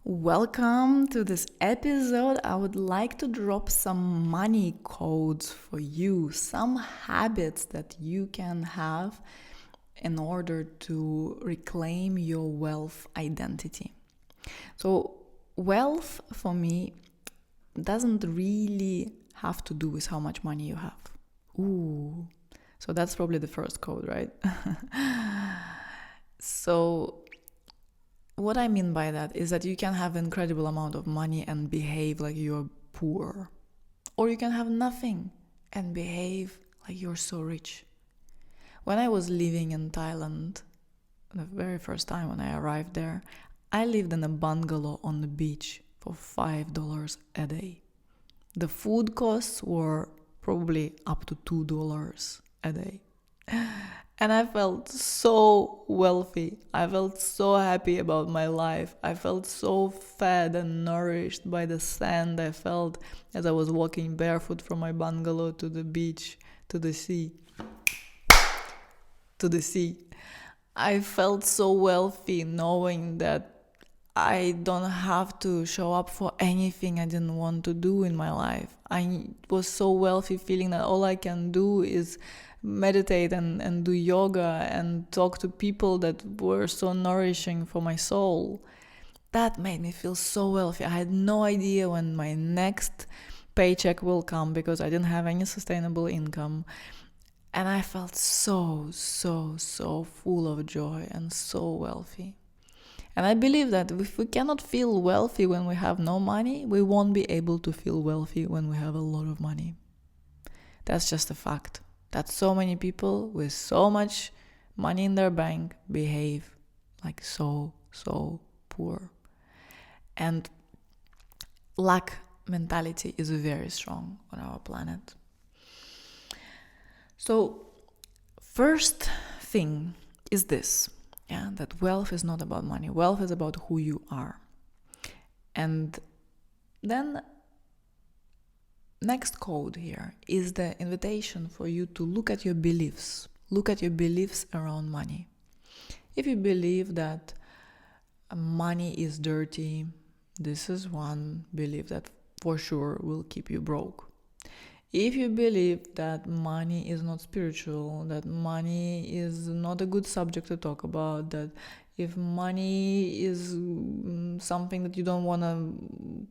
Welcome to this episode. I would like to drop some money codes for you, some habits that you can have in order to reclaim your wealth identity. So, wealth for me doesn't really have to do with how much money you have. Ooh, so that's probably the first code, right? So, what I mean by that is that you can have an incredible amount of money and behave like you're poor. Or you can have nothing and behave like you're so rich. When I was living in Thailand, the very first time when I arrived there, I lived in a bungalow on the beach for $5 a day. The food costs were probably up to $2 a day. And I felt so wealthy. I felt so happy about my life. I felt so fed and nourished by the sand I felt as I was walking barefoot from my bungalow to the beach, to the sea. I felt so wealthy knowing that I don't have to show up for anything I didn't want to do in my life. I was so wealthy feeling that all I can do is meditate and do yoga and talk to people that were so nourishing for my soul. That made me feel so wealthy. I had no idea when my next paycheck will come because I didn't have any sustainable income. And I felt so full of joy and so wealthy. And I believe that if we cannot feel wealthy when we have no money, we won't be able to feel wealthy when we have a lot of money. That's just a fact. That so many people with so much money in their bank behave like so poor. And lack mentality is very strong on our planet. So, first thing is this, that wealth is not about money. Wealth is about who you are. And then next code here is the invitation for you to look at your beliefs. Look at your beliefs around money. If you believe that money is dirty, this is one belief that for sure will keep you broke. If you believe that money is not spiritual, that money is not a good subject to talk about, that if money is something that you don't want to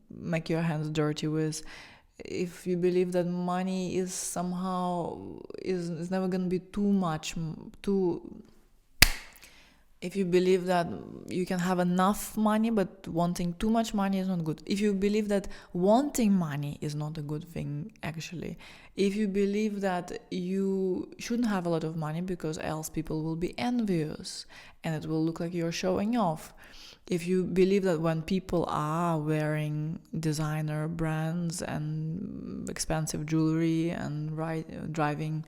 make your hands dirty with, if you believe that money is somehow is never going to be too much, if you believe that you can have enough money but wanting too much money is not good, if you believe that wanting money is not a good thing actually, if you believe that you shouldn't have a lot of money because else people will be envious and it will look like you're showing off, if you believe that when people are wearing designer brands and expensive jewelry and driving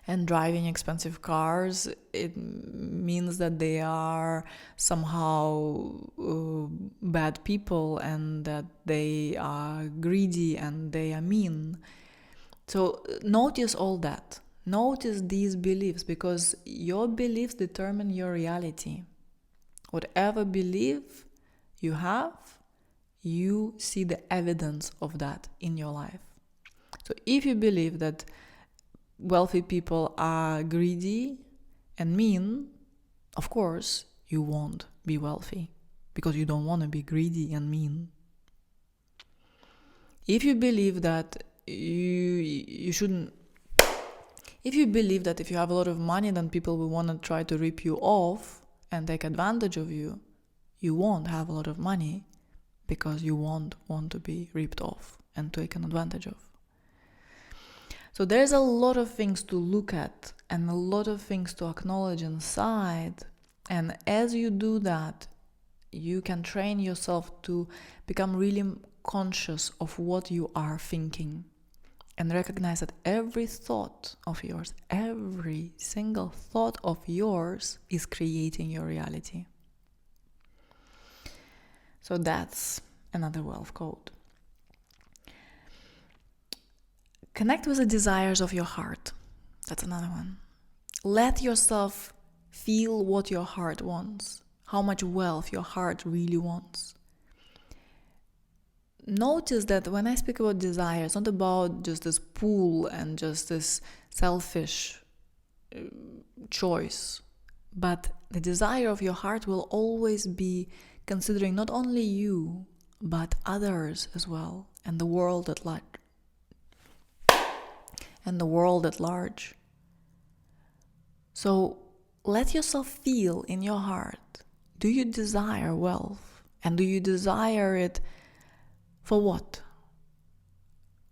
expensive cars, it means that they are somehow bad people and that they are greedy and they are mean. So notice all that. Notice these beliefs because your beliefs determine your reality. Whatever belief you have, you see the evidence of that in your life. So if you believe that wealthy people are greedy and mean, of course, you won't be wealthy because you don't want to be greedy and mean. If you believe that you shouldn't, if you believe that if you have a lot of money, then people will want to try to rip you off and take advantage of you, you won't have a lot of money because you won't want to be ripped off and taken advantage of. So there's a lot of things to look at and a lot of things to acknowledge inside. And as you do that, you can train yourself to become really conscious of what you are thinking and recognize that every thought of yours, every single thought of yours is creating your reality. So that's another wealth code. Connect with the desires of your heart. That's another one. Let yourself feel what your heart wants. how much wealth your heart really wants. Notice that when I speak about desire, it's not about just this pull and just this selfish choice, but the desire of your heart will always be considering not only you, but others as well, and the world at large. So let yourself feel in your heart, do you desire wealth? And do you desire it for what?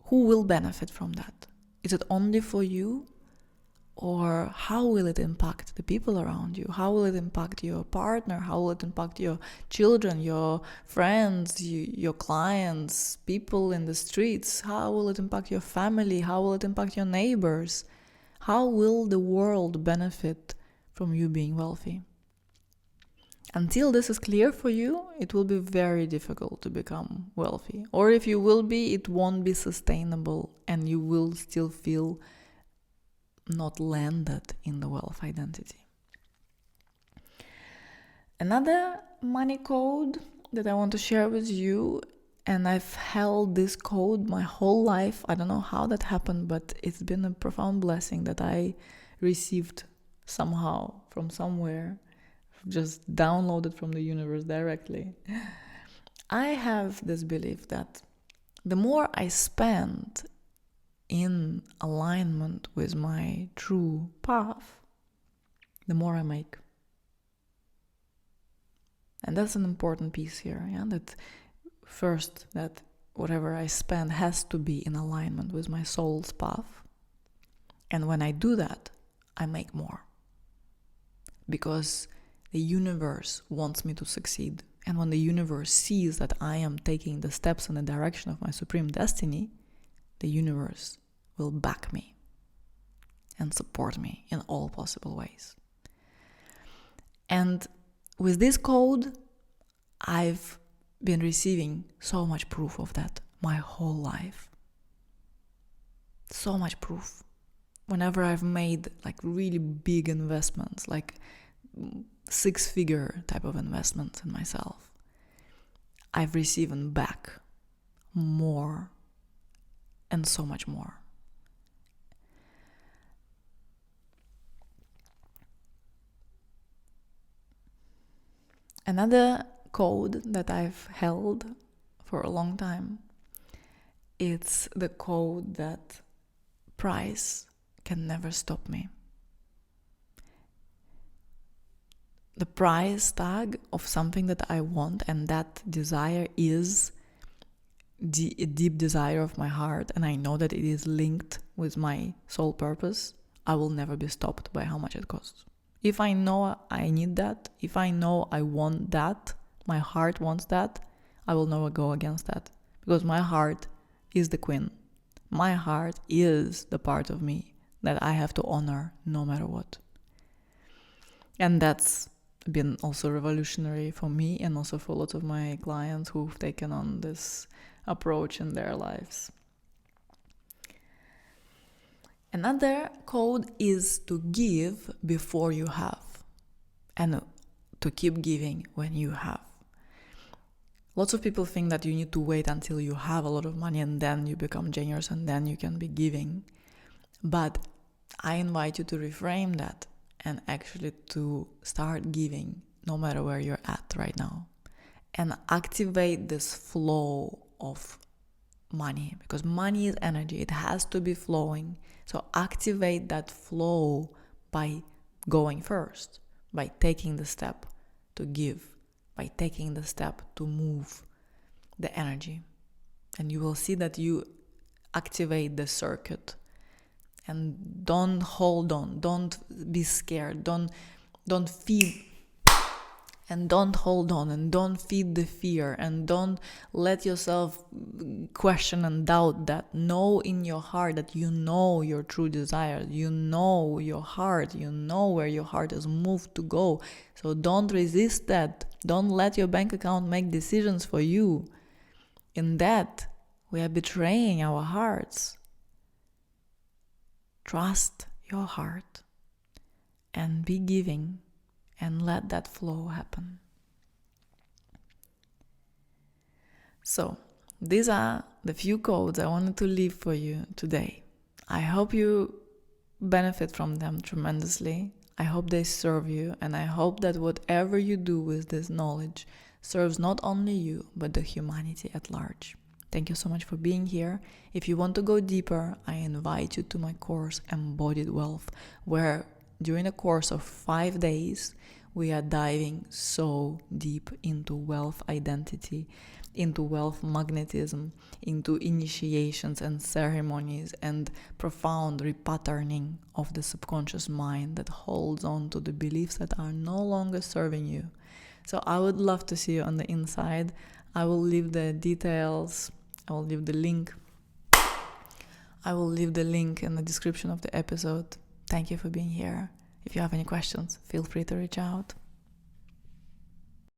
Who will benefit from that? Is it only for you? Or how will it impact the people around you? How will it impact your partner? How will it impact your children, your friends, your clients, people in the streets? How will it impact your family? How will it impact your neighbors? How will the world benefit from you being wealthy? Until this is clear for you, it will be very difficult to become wealthy. Or if you will be, it won't be sustainable and you will still feel not landed in the wealth identity. Another money code that I want to share with you, and I've held this code my whole life. I don't know how that happened, but it's been a profound blessing that I received somehow from somewhere, just downloaded from the universe directly. I have this belief that the more I spend in alignment with my true path, the more I make. And that's an important piece here, that first, that whatever I spend has to be in alignment with my soul's path. And when I do that, I make more. Because the universe wants me to succeed. And when the universe sees that I am taking the steps in the direction of my supreme destiny, the universe will back me and support me in all possible ways. And with this code, I've been receiving so much proof of that my whole life. So much proof. Whenever I've made like really big investments, like 6-figure type of investments in myself, I've received back more and so much more. Another code that I've held for a long time, it's the code that price can never stop me. The price tag of something that I want, and that desire is a deep desire of my heart, and I know that it is linked with my soul purpose, I will never be stopped by how much it costs. If I know I need that, if I know I want that, my heart wants that, I will never go against that. Because my heart is the queen. My heart is the part of me that I have to honor no matter what. And that's been also revolutionary for me and also for lots of my clients who've taken on this approach in their lives. Another code is to give before you have, and to keep giving when you have. Lots of people think that you need to wait until you have a lot of money and then you become generous and then you can be giving. But I invite you to reframe that and actually to start giving no matter where you're at right now, and activate this flow of money, because money is energy. It has to be flowing. So activate that flow by going first, by taking the step to give, by taking the step to move the energy. And you will see that you activate the circuit. And don't hold on, don't be scared, don't feed, and don't hold on, and don't feed the fear, and don't let yourself question and doubt that. Know in your heart that you know your true desires, you know your heart, you know where your heart is moved to go. So don't resist that. Don't let your bank account make decisions for you. In that, we are betraying our hearts. Trust your heart and be giving and let that flow happen. So, these are the few codes I wanted to leave for you today. I hope you benefit from them tremendously. I hope they serve you, and I hope that whatever you do with this knowledge serves not only you, but the humanity at large. Thank you so much for being here. If you want to go deeper, I invite you to my course, Embodied Wealth, where during a course of 5 days, we are diving so deep into wealth identity, into wealth magnetism, into initiations and ceremonies, and profound repatterning of the subconscious mind that holds on to the beliefs that are no longer serving you. So I would love to see you on the inside. I will leave the details, I will leave the link in the description of the episode. Thank you for being here. If you have any questions, feel free to reach out.